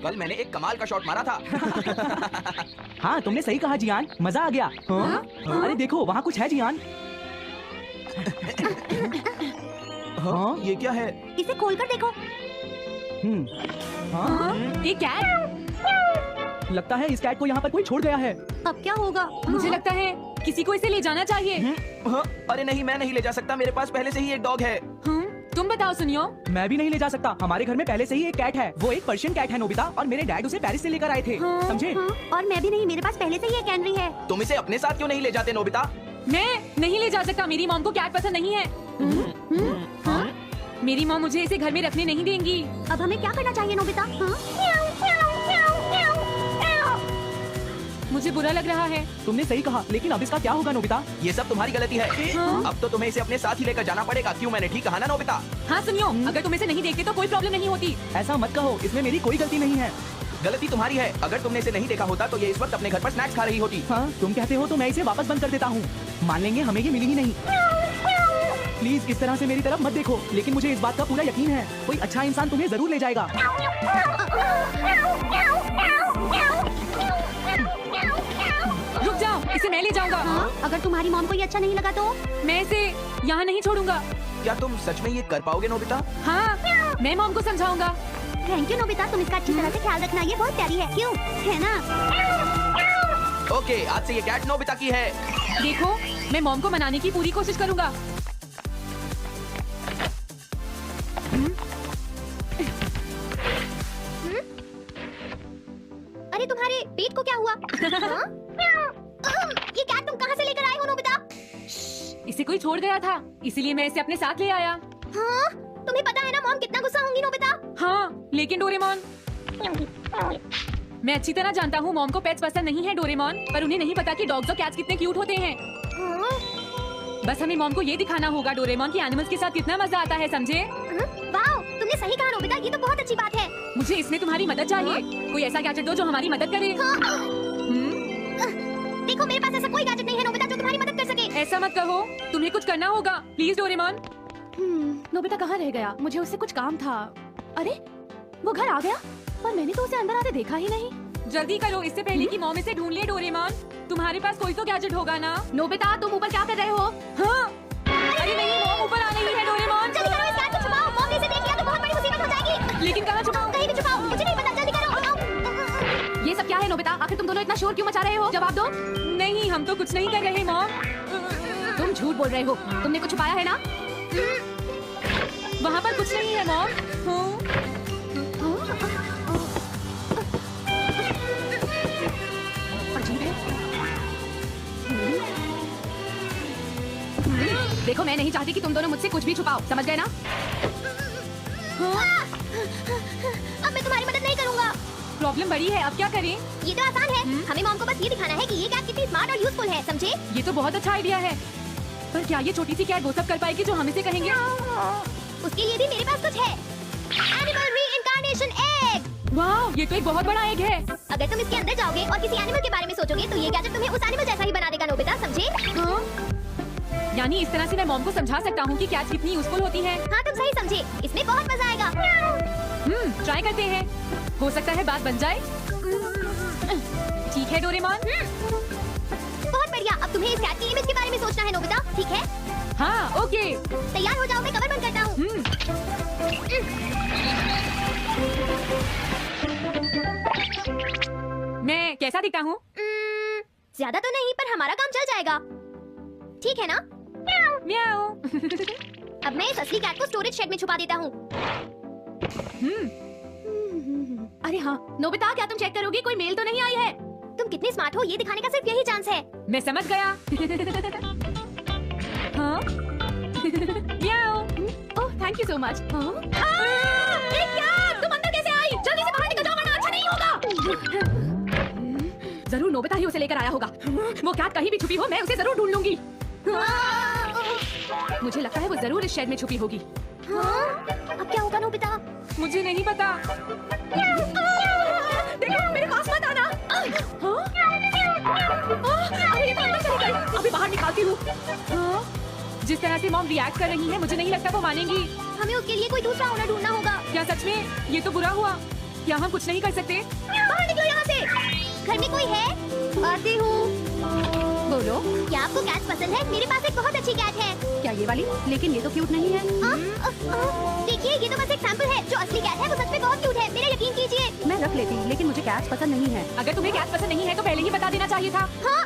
कल मैंने एक कमाल का शॉट मारा था। हाँ तुमने सही कहा जियान, मजा आ गया। हाँ? अरे देखो वहाँ कुछ है जियान। हाँ ये क्या है? इसे खोलकर देखो। हाँ? ये कैट, लगता है इस कैट को यहाँ पर कोई छोड़ गया है। अब क्या होगा? मुझे लगता है किसी को इसे ले जाना चाहिए। हाँ? अरे नहीं, मैं नहीं ले जा सकता, मेरे पास पहले से ही एक डॉग है। तुम बताओ सुनियो। मैं भी नहीं ले जा सकता, हमारे घर में पहले से ही एक कैट है। वो एक पर्शियन कैट है नोबिता, और मेरे डैड उसे पेरिस से लेकर आए थे। समझे? और मैं भी नहीं, मेरे पास पहले से ही एक कैनरी है। तुम इसे अपने साथ क्यों नहीं ले जाते नोबिता? मैं नहीं ले जा सकता, मेरी मॉम को कैट पसंद नहीं है। मेरी मॉम मुझे इसे घर में रखने नहीं देंगी। अब हमें क्या करना चाहिए नोबिता? मुझे बुरा लग रहा है। तुमने सही कहा, लेकिन अब इसका क्या होगा नोबिता? ये सब तुम्हारी गलती है। अब तो तुम्हें इसे अपने साथ ही लेकर जाना पड़ेगा। क्यों, मैंने ठीक कहा ना नोबिता? हाँ सुनियो, अगर तुम इसे नहीं देखते तो कोई प्रॉब्लम नहीं होती। ऐसा मत कहो, इसमें मेरी कोई गलती नहीं है। गलती तुम्हारी है। अगर तुमने इसे नहीं देखा होता तो ये इस वक्त अपने घर पर स्नैक्स खा रही होती। हाँ तुम कहते हो तो मैं इसे वापस बंद कर देता हूँ। मान लेंगे हमें ये मिली ही नहीं। प्लीज इस तरह से मेरी तरफ मत देखो, लेकिन मुझे इस बात का पूरा यकीन है, कोई अच्छा इंसान तुम्हें जरूर ले जाएगा। रुक जाओ, इसे मैं ले जाऊंगा। अगर तुम्हारी मॉम को ये अच्छा नहीं लगा तो? मैं इसे यहाँ नहीं छोड़ूंगा। क्या तुम सच में ये कर पाओगे नोबिता? हाँ, मैं मॉम को समझाऊंगा। थैंक यू नोबिता, तुम इसका अच्छी तरह से ख्याल रखना, ये बहुत प्यारी है। क्यों, है ना? ओके, आज से ये कैट नोबिता की है। देखो, मैं मॉम को मनाने की पूरी कोशिश करूंगा। अरे तुम्हारे पेट को क्या हुआ? ये कैट तुम कहाँ से लेकर आए हो नोबिता? इसे कोई छोड़ गया था, इसीलिए मैं इसे अपने साथ ले आया। हाँ? तुम्हें पता है ना मॉम कितना गुस्सा होंगी नोबिता? हाँ, लेकिन डोरेमोन, मैं अच्छी तरह जानता हूँ मॉम को पेट्स पसंद नहीं है डोरेमोन, पर उन्हें नहीं पता कि डॉग्स और कैट्स कितने क्यूट होते हैं। बस हमें मॉम को ये दिखाना होगा डोरेमोन कि एनिमल्स के साथ कितना मजा आता है, समझे? वाओ, तुमने सही कहा नोबिता, ये तो बहुत अच्छी बात है। मुझे इसमें तुम्हारी मदद चाहिए। कोई ऐसा गैजेट दो जो हमारी मदद करे। देखो मेरे पास ऐसा कोई गैजेट नहीं है नोबिता जो तुम्हारी मदद कर सके। ऐसा मत कहो, तुम्हें कुछ करना होगा, प्लीज डोरेमोन। नोबिता कहाँ रह गया? मुझे उससे कुछ काम था। अरे वो घर आ गया, पर मैंने तो उसे अंदर आते देखा ही नहीं। जल्दी करो, इससे पहले कि मॉम इसे ढूंढ ले। डोरेमोन, तुम्हारे पास कोई तो गैजेट होगा ना? नोबिता तुम ऊपर क्या कर रहे हो? हाँ, अरे नहीं, मॉम ऊपर आ रही है। डोरेमोन, जल्दी करो, इस कैट को छुपाओ, मॉम ने इसे देख लिया तो बहुत बड़ी मुसीबत हो जाएगी। लेकिन कहाँ छुपाऊं? कहीं भी छुपाओ, मुझे नहीं पता, जल्दी करो। ये सब क्या है नोबिता? आखिर तुम दोनों इतना शोर क्यों मचा रहे हो? जवाब दो। नहीं, हम तो कुछ नहीं कर रहे मॉम। तुम झूठ बोल रहे हो, तुमने कुछ छुपाया है ना? वहाँ पर कुछ नहीं है मॉम। अजीब है। देखो मैं नहीं चाहती कि तुम दोनों मुझसे कुछ भी छुपाओ, समझ गए ना? अब मैं तुम्हारी मदद नहीं करूंगा। प्रॉब्लम बड़ी है, अब क्या करें? ये तो आसान है, हमें मॉम को बस ये दिखाना है कि ये कैट कितनी स्मार्ट और यूजफुल है, समझे? ये तो बहुत अच्छा आइडिया है, पर क्या ये छोटी सी कैट वो सब कर पाएगी जो हम इसे कहेंगे? उसके लिए भी मेरे पास कुछ है। Animal reincarnation egg. वाह, ये तो एक बहुत बड़ा एग है। अगर तुम इसके अंदर जाओगे और किसी एनिमल के बारे में सोचोगे तो ये गैजेट तुम्हें उस एनिमल जैसा ही बना देगा नोबिता, समझे? यानी इस तरह से मैं मॉम को समझा सकता हूँ कि कैट्स कितनी यूजफुल होती हैं। हाँ तुम सही समझे, इसमें बहुत मजा आएगा। ट्राई करते हैं, हो सकता है बात बन जाए। ठीक है डोरेमोन। बहुत बढ़िया, अब तुम्हें इस कैट की इमेज के बारे में सोचना है नोबिता, ठीक है? हाँ ओके। तैयार हो जाओ, मैं कवर बंद करता हूँ। मैं कैसा दिखता हूँ? ज्यादा तो नहीं, पर हमारा काम चल जाएगा, ठीक है ना? म्याऊ। अब मैं इस असली कैट को स्टोरेज शेड में छुपा देता हूँ। अरे हाँ नोबिता, क्या तुम चेक करोगी कोई मेल तो नहीं आई है? तुम कितने स्मार्ट हो ये दिखाने का सिर्फ यही चांस है। मैं समझ गया। हाँ? म्याऊ। Oh thank you so much. ये क्या? तुम अंदर कैसे आई? जल्दी से बाहर निकल जाओ वरना अच्छा नहीं होगा। जरूर नोबिता ही उसे लेकर आया होगा। वो कैट कहीं भी छुपी हो मैं उसे जरूर ढूंढ लूंगी। मुझे लगता है वो जरूर इस शेड में छुपी होगी। अब क्या होगा नोबिता? मुझे नहीं पता। देखो मेरे पास मत आना। अरे ये तो अंदर चली गई, अभी बाहर निकालती हूँ। जिस तरह से मॉम रिएक्ट कर रही है मुझे नहीं लगता वो मानेंगी। हमें उसके लिए कोई दूसरा ओनर ढूंढना होगा। क्या सच में? ये तो बुरा हुआ। क्या हम कुछ नहीं कर सकते? बाहर निकलो यहाँ से। घर में कोई है? आती हूँ। बोलो, क्या आपको कैट पसंद है? मेरे पास एक बहुत अच्छी कैट है। क्या ये वाली? लेकिन ये तो क्यूट नहीं है। देखिए, ये तो बस एक सैंपल है। जो असली कैट है वो सच में बहुत क्यूट है। मेरा यकीन कीजिए। मैं रख लेती, लेकिन मुझे कैट्स पसंद नहीं है। अगर तुम्हें कैट पसंद नहीं है तो पहले ही बता देना चाहिए था। हाँ,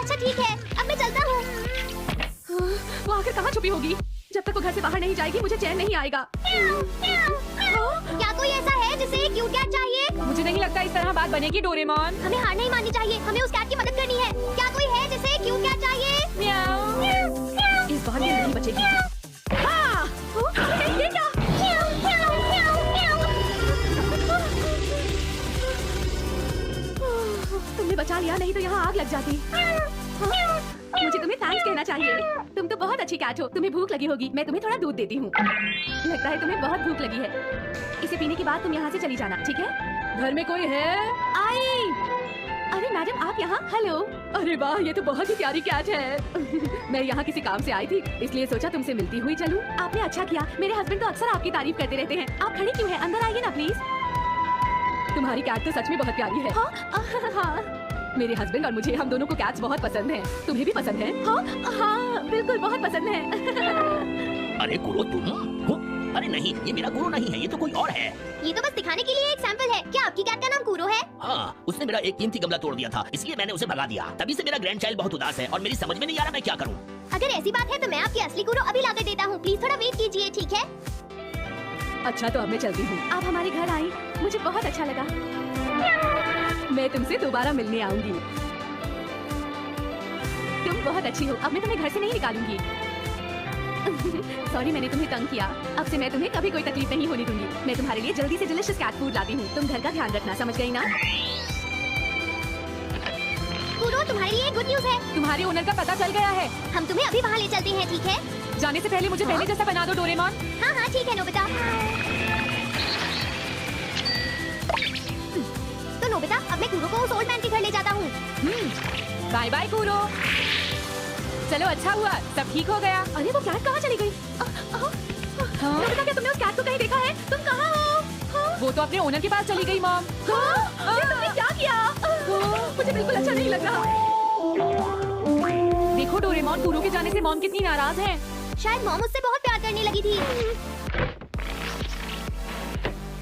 अच्छा ठीक है, अब मैं चलता हूँ। वो आखिर कहाँ छुपी होगी? जब तक वो घर से बाहर नहीं जाएगी मुझे चैन नहीं आएगा। क्या कोई ऐसा है जिसे क्यूट कैट चाहिए? मुझे नहीं लगता इस तरह बात बनेगी डोरेमोन। हमें हार नहीं माननी चाहिए। हमें उस कैट की मदद करनी है। क्या कोई है जिसे क्यूट कैट चाहिए? म्याऊ। इस बार ये नहीं बचेगी। हाँ! ये क्या? तुमने बचा लिया, नहीं तो यहाँ आग लग जाती। मुझे तुम्हें थैंक्स कहना चाहिए। तुम तो बहुत अच्छी कैट हो। तुम्हें भूख लगी होगी, मैं तुम्हें थोड़ा दूध देती हूँ। लगता है तुम्हें बहुत भूख लगी है। इसे पीने के बाद तुम यहाँ से चली जाना, ठीक है? घर में कोई है? आई! अरे मैडम, आप यहाँ? हेलो। अरे वाह, ये तो बहुत ही प्यारी कैट है। मैं यहाँ किसी काम से आई थी, इसलिए सोचा तुमसे मिलती हुई चलूं। आपने अच्छा किया। मेरे हस्बैंड तो अक्सर आपकी तारीफ करते रहते हैं। आप खड़ी क्यों हैं? अंदर आइए ना प्लीज। तुम्हारी कैट तो सच में बहुत प्यारी है। हाँ, हाँ। मेरे हस्बैंड और मुझे, हम दोनों को कैट्स बहुत पसंद हैं। तुम्हें भी पसंद है? हाँ, हाँ, बिल्कुल बहुत पसंद है। अरे गुरु तुम हो? अरे नहीं, ये मेरा गुरु नहीं है, ये तो कोई और है। ये तो बस दिखाने के लिए एक सैंपल है। क्या आपकी कैट का नाम कूरो है? हाँ, उसने मेरा एक कीमती गमला तोड़ दिया था, इसलिए मैंने उसे भगा दिया। तभी से मेरा ग्रैंड चाइल्ड बहुत उदास है और मेरी समझ में नहीं आ रहा मैं क्या करूँ। अगर ऐसी बात है तो मैं आपकी असली कूरो अभी लाकर देता हूँ। प्लीज थोड़ा वेट कीजिए, ठीक है? अच्छा, तो अब मैं चलती हूँ। आप हमारे घर आई, मुझे बहुत अच्छा लगा। मैं तुमसे दोबारा मिलने आऊंगी। तुम बहुत अच्छी हो। अब मैं तुम्हें घर से नहीं निकालूंगी। सॉरी, मैंने तुम्हें तंग किया। अब से मैं तुम्हें कभी कोई तकलीफ नहीं होने दूंगी। मैं तुम्हारे लिए जल्दी से डिलीशियस कैट फूड लाती हूँ। तुम घर का ध्यान रखना, समझ गई ना? कूरो, तुम्हारे लिए गुड न्यूज है। तुम्हारे ओनर का पता चल गया है। हम तुम्हें अभी वहाँ ले चलते हैं, ठीक है? जाने से पहले मुझे पहले जैसा बना दो डोरेमोन। हाँ हाँ ठीक है नोबिता। तो नोबिता, अब मैं कूरो को उस ओल्ड मैन के घर ले जाता हूँ। बाय बाय कूरो। चलो अच्छा हुआ, सब ठीक हो गया। अरे वो कैट कहाँ चली गई? नोबिता, क्या तुमने उस कैट को कहीं देखा है? तुम कहाँ हो? हाँ? वो तो अपने ओनर के पास चली गई मॉम। ये तुमने क्या किया? मुझे बिल्कुल अच्छा नहीं लग रहा। देखो डोरेमोन, कूरो के जाने से मॉम कितनी नाराज है। शायद मॉम उससे बहुत प्यार करने लगी थी।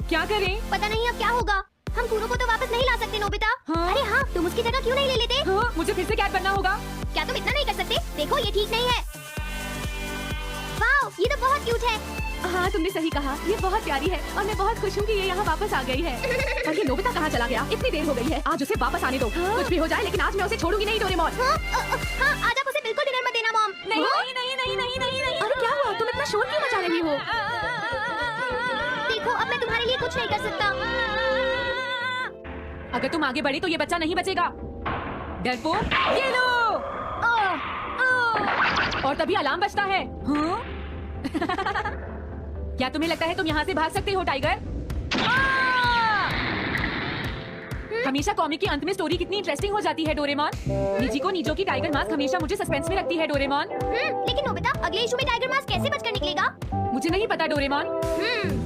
क्या करें? पता नहीं अब क्या होगा। हम कूरो को तो वापस नहीं ला सकते नोबिता। हाँ? अरे हाँ, तुम उसकी जगह क्यों नहीं ले लेते? हाँ, मुझे फिर से कैट बनना होगा। क्या तुम इतना नहीं कर सकते? देखो ये ठीक नहीं है। वाओ, ये तो बहुत क्यूट है। हाँ, तुमने सही कहा। ये बहुत प्यारी है और मैं बहुत खुश हूँ कि ये यहाँ वापस आ गई है। और ये नोबिता कहाँ चला गया? इतनी देर हो गई है। आज उसे वापस आने दो। हाँ? कुछ भी हो जाए, लेकिन आज मैं उसे छोड़ूंगी नहीं डोरेमोन। हाँ, आज आप उसे बिल्कुल डिनर मत देना मॉम। नहीं हाँ? नहीं नहीं नहीं नहीं नहीं नहीं। अरे क्या हुआ? तुम इतना शोर क्यों मचा रही हो? देखो, अब मैं तुम्हारे लिए कुछ नहीं कर सकता। अगर तुम आगे बढ़े तो ये बच्चा नहीं बचेगा। डरपोक, ये लो। और तभी अलार्म बजता है। हाँ? क्या तुम्हें लगता है तुम यहाँ से भाग सकते हो टाइगर? हमेशा कॉमिक के अंत में स्टोरी कितनी इंटरेस्टिंग हो जाती है डोरेमोन। निजी को नीजो की टाइगर मास्क हमेशा मुझे सस्पेंस में रखती है डोरेमोन। लेकिन नोबिता, अगले इशू में टाइगर मास्क कैसे बचकर निकलेगा? मुझे नहीं पता डोरेमोन।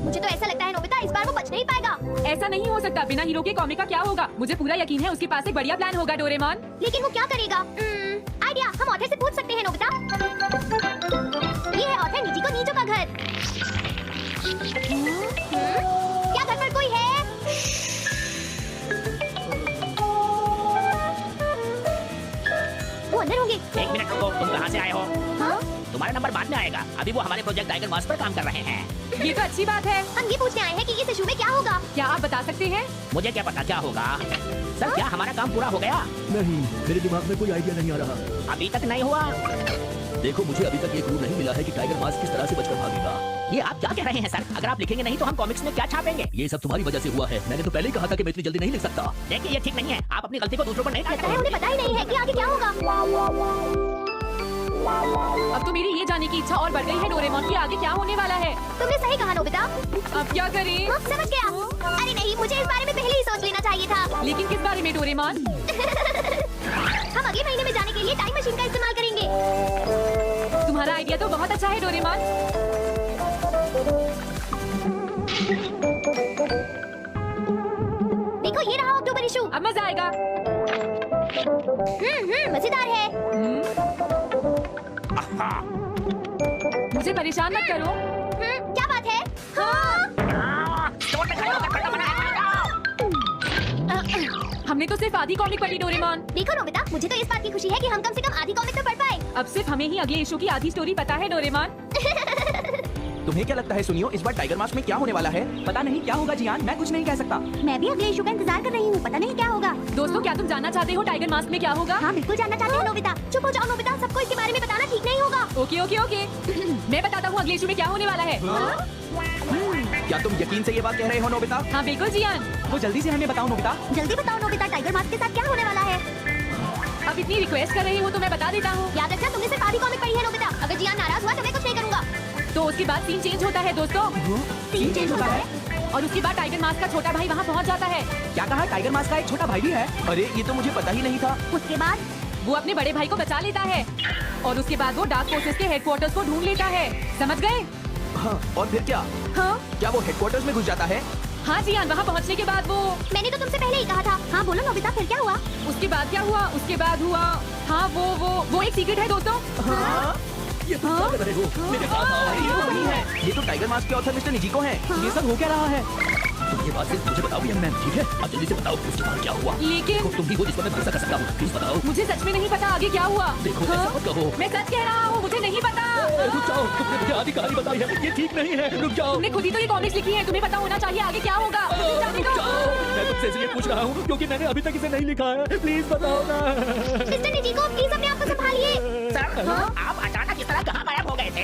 मुझे तो ऐसा लगता है नोबिता, इस बार वो बच नहीं पाएगा। ऐसा नहीं हो सकता। बिना हीरो के कॉमिक का क्या होगा? मुझे पूरा यकीन है उसके पास एक बढ़िया प्लान होगा डोरेमोन। लेकिन वो क्या करेगा? आइडिया, हम ऑथर से पूछ सकते हैं नोबिता। ये है ऑथर निजी को नीजो का घर। क्या घर पर कोई है? वो अंदर होंगे। एक मिनट रुको, तुम कहाँ से आए हो? हाँ? तुम्हारा नंबर बाद में आएगा। अभी वो हमारे प्रोजेक्ट टाइगर मास्क पर काम कर रहे हैं। ये तो अच्छी बात है। हम ये पूछने आए हैं कि इस इशू में क्या होगा। क्या आप बता सकते हैं? मुझे क्या पता क्या होगा। सर, क्या हमारा काम पूरा हो गया? नहीं, मेरे दिमाग में कोई आइडिया नहीं आ रहा। अभी तक नहीं हुआ। देखो, मुझे अभी तक ये क्लू नहीं मिला है कि टाइगर मास्क किस तरह से बचकर भागेगा। ये आप क्या कह रहे हैं सर? अगर आप लिखेंगे नहीं तो हम कॉमिक्स में क्या छापेंगे? ये सब तुम्हारी वजह से हुआ है। मैंने तो पहले ही कहा था कि मैं इतनी जल्दी नहीं लिख सकता। देखिए, ये ठीक नहीं है। आप अपनी गलती को दूसरों पर नहीं लगता है डालते। उन्हें पता ही नहीं है कि आगे क्या होगा। अब तो मेरी ये जानने की इच्छा और बढ़ गई है डोरेमोन कि आगे क्या होने वाला है। तुमने सही कहा नोबिता। अब क्या करें? समझ गया। अरे नहीं, मुझे इस बारे में पहले ही सोच लेना चाहिए था। लेकिन किस बारे में डोरेमोन? हम अगले महीने में जाने के लिए टाइम मशीन का इस्तेमाल करेंगे। तुम्हारा आइडिया तो बहुत अच्छा है डोरेमोन। देखो ये रहा अक्टूबर इशू। अब मजा आएगा। मजेदार है। मुझे परेशान मत करो। क्या बात है? स्टोर में खड़े होकर पढ़ना मना है, हमने तो सिर्फ आधी कॉमिक पढ़ी डोरेमोन। देखो नोबिता, मुझे तो इस बात की खुशी है कि हम कम से कम आधी कॉमिक तो पढ़ पाए। अब सिर्फ हमें ही अगले इशू की आधी स्टोरी पता है डोरेमोन। तुम्हें क्या लगता है सुनियो, इस बार टाइगर मास्क में क्या होने वाला है? पता नहीं क्या होगा जियान, मैं कुछ नहीं कह सकता। मैं भी अगले इशू का इंतजार कर रही हूँ, पता नहीं क्या होगा। दोस्तों, क्या तुम जानना चाहते हो टाइगर मास्क में क्या होगा? हाँ बिल्कुल जानना चाहती हूँ नोबिता। चुप हो जाओ नोबिता, सबको इसके बारे में बताना ठीक नहीं होगा। Okay okay okay. मैं बताता हूँ अगले इशू में क्या होने वाला है। क्या तुम यकीन से ये बात कह रहे हो नोबिता? हाँ बिल्कुल जियान। वो जल्दी से हमें बताओ नोबिता। जल्दी बताओ नोबिता, टाइगर मास्क के साथ क्या होने वाला है? अब इतनी रिक्वेस्ट कर रही हूँ तो मैं बता देता हूँ। याद रखना तुमने सिर्फ आधी कॉमिक पढ़ी है नोबिता। अगर जियान नाराज हुआ तो मैं कुछ नहीं करूँगा। तो उसके बाद सीन चेंज होता है दोस्तों। सीन चेंज होता है? और उसके बाद टाइगर मास्क का छोटा भाई वहाँ पहुँच जाता है। क्या कहा? टाइगर मास्क का एक छोटा भाई भी है? अरे ये तो मुझे पता ही नहीं था। उसके बाद वो अपने बड़े भाई को बचा लेता है और उसके बाद वो डार्क फोर्सेस के हेडक्वार्टर्स को ढूंढ लेता है। समझ गए? हाँ, और फिर क्या? हाँ क्या वो हेडक्वार्टर्स में घुस जाता है? हाँ जियान, वहाँ पहुँचने के बाद वो। मैंने तो तुमसे पहले ही कहा था। हाँ बोलो नोबिता, फिर क्या हुआ? उसके बाद क्या हुआ? उसके बाद हुआ। हाँ वो एक सीक्रेट है दोस्तों। हाँ? ये तुम क्या कर रहे हो? मेरे साथ आओ। अरे ये तो वही है। ये तो टाइगर मास्क के ऑथर मिस्टर निजिको हैं। ये सब हो क्या रहा है? तुम ये बात सिर्फ मुझे बताओ यंग मैन, ठीक है? अब जल्दी से बताओ उसके बाद क्या हुआ। लेकिन देखो, तुम ही हो जिस पर मैं भरोसा कर सकता हूँ। प्लीज बताओ। मुझे सच में नहीं पता आगे क्या हुआ। देखो, ऐसा मत कहो। मैं सच कह रहा हूँ, मुझे नहीं पता। रुक जाओ, तुमने मुझे आधी कहानी बताई है, ये ठीक नहीं है। रुक जाओ। तुमने खुद ही तो ये कॉमिक्स लिखी है, तुम्हें पता होना चाहिए आगे क्या होगा। मुझे जाने रुक दो। जाओ, मैं तुमसे इसलिए पूछ रहा हूँ क्योंकि मैंने अभी तक इसे नहीं लिखा है। प्लीज बताओ ना। मिस्टर निजिको, प्लीज अपने आप को संभालिए। सर आप अचानक इस तरह कहाँ गायब हो गए थे?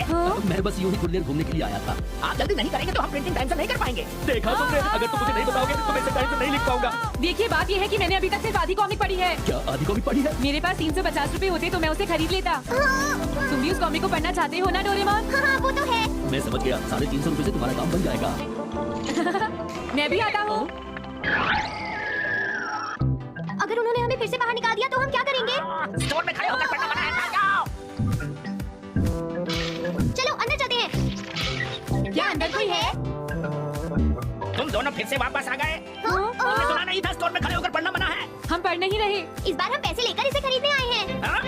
मैं बस यूं ही थोड़ी देर घूमने के लिए आया था। आप जल्दी नहीं करेंगे तो हम प्रिंटिंग टाइम से नहीं कर पाएंगे। देखा तुमने, अगर तुम मुझे नहीं बताओगे तो मैं इसे टाइम से नहीं लिख पाऊंगा। देखिए बात ये है कि मैंने अभी तक सिर्फ आधी कॉमिक पढ़ी है। क्या आधी कॉमिक पढ़ी है? मेरे पास 350 रुपए होते तो मैं उसे खरीद लेता। तुम भी उस कॉमिक को पढ़ना चाहते हो ना डोरेमोन? हाँ वो तो है। मैं समझ गया, 350 रुपए से तुम्हारा काम बन जाएगा। मैं भी आता हूँ। अगर उन्होंने हमें फिर से बाहर निकाल दिया तो हम क्या करेंगे? स्टोर में खड़े होकर पढ़ना मना है, भाग जाओ। चलो अंदर चलते हैं। क्या अंदर कोई है? तुम दोनों फिर से वापस आ गए। तुमने सुना नहीं था स्टोर में खड़े होकर पढ़ना मना है? हम पढ़ नहीं रहे। इस बार हम पैसे लेकर इसे खरीदने आए हैं। हाँ?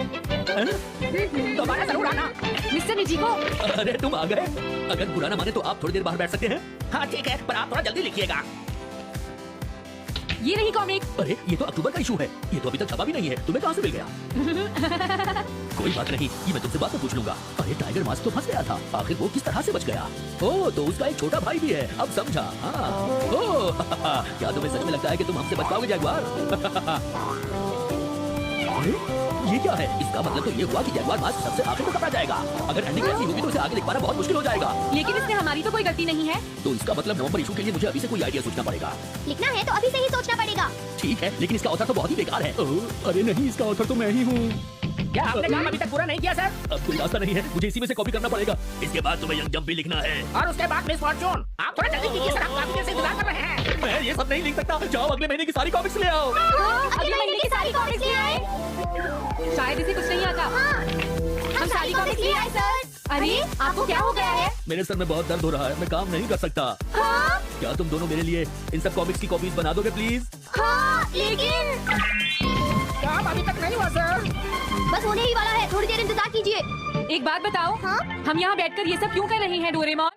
दोबारा जरूर आना। मिस्टर निजिको, अरे तुम आ गए। अगर बुरा ना माने तो आप थोड़ी देर बाहर बैठ सकते हैं। हाँ ठीक है, पर आप थोड़ा जल्दी लिखिएगा। ये रही कॉमिक। अरे ये तो अक्टूबर का इशू है, ये तो अभी तक छपा भी नहीं है। तुम्हें कहाँ से मिल गया? कोई बात नहीं, ये मैं तुमसे बाद में पूछ लूंगा। अरे टाइगर मास्क तो फंस गया था, आखिर वो किस तरह से बच गया? ओह, तो उसका एक छोटा भाई भी है, अब समझा। हाँ। ओह, क्या तुम्हें सच में लगता है कि तुम हमसे बच पाओगे जैगुआर? अरे ये क्या है? इसका मतलब तो ये हुआ कि जैगुआर मास्क सबसे आखिर में पकड़ा जाएगा। अगर एंडिंग ऐसी होगी तो इसे आगे लिख पाना बहुत मुश्किल हो जाएगा। लेकिन इसमें हमारी तो कोई गलती नहीं है। तो इसका मतलब नवंबर इशू के लिए मुझे अभी से कोई आइडिया सोचना पड़ेगा। लिखना है तो अभी से ही सोचना पड़ेगा। ठीक है, लेकिन इसका ऑथर तो बहुत ही बेकार है। अरे नहीं, इसका ऑथर तो मैं ही हूँ। क्या आपने काम अभी तक पूरा नहीं किया सर? अब कोई रास्ता नहीं है, मुझे इसी में से कॉपी करना पड़ेगा। इसके बाद तुम्हें यंग जंप भी लिखना है। और उसके बाद मिस फॉर्चून। आप थोड़ा जल्दी कीजिए सर, हम काफी देर से इंतजार कर रहे हैं। मैं ये सब नहीं लिख सकता। जाओ अगले महीने की सारी कॉमिक्स ले आओ। अगले महीने की सारी कॉमिक्स ले आए। शायद इसे कुछ नहीं आता। हम सारी कॉमिक्स ले आए सर। अरे आपको क्या हो गया है? मेरे सर में बहुत दर्द हो रहा है, मैं काम नहीं कर सकता। हाँ, क्या तुम दोनों मेरे लिए इन सब कॉमिक्स की कॉपीज बना दोगे प्लीज? हाँ, लेकिन काम अभी तक नहीं हुआ सर। बस होने ही वाला है, थोड़ी देर इंतजार कीजिए। एक बात बताओ, हाँ? हम यहाँ बैठकर ये सब क्यों कर रहे हैं डोरेमोन?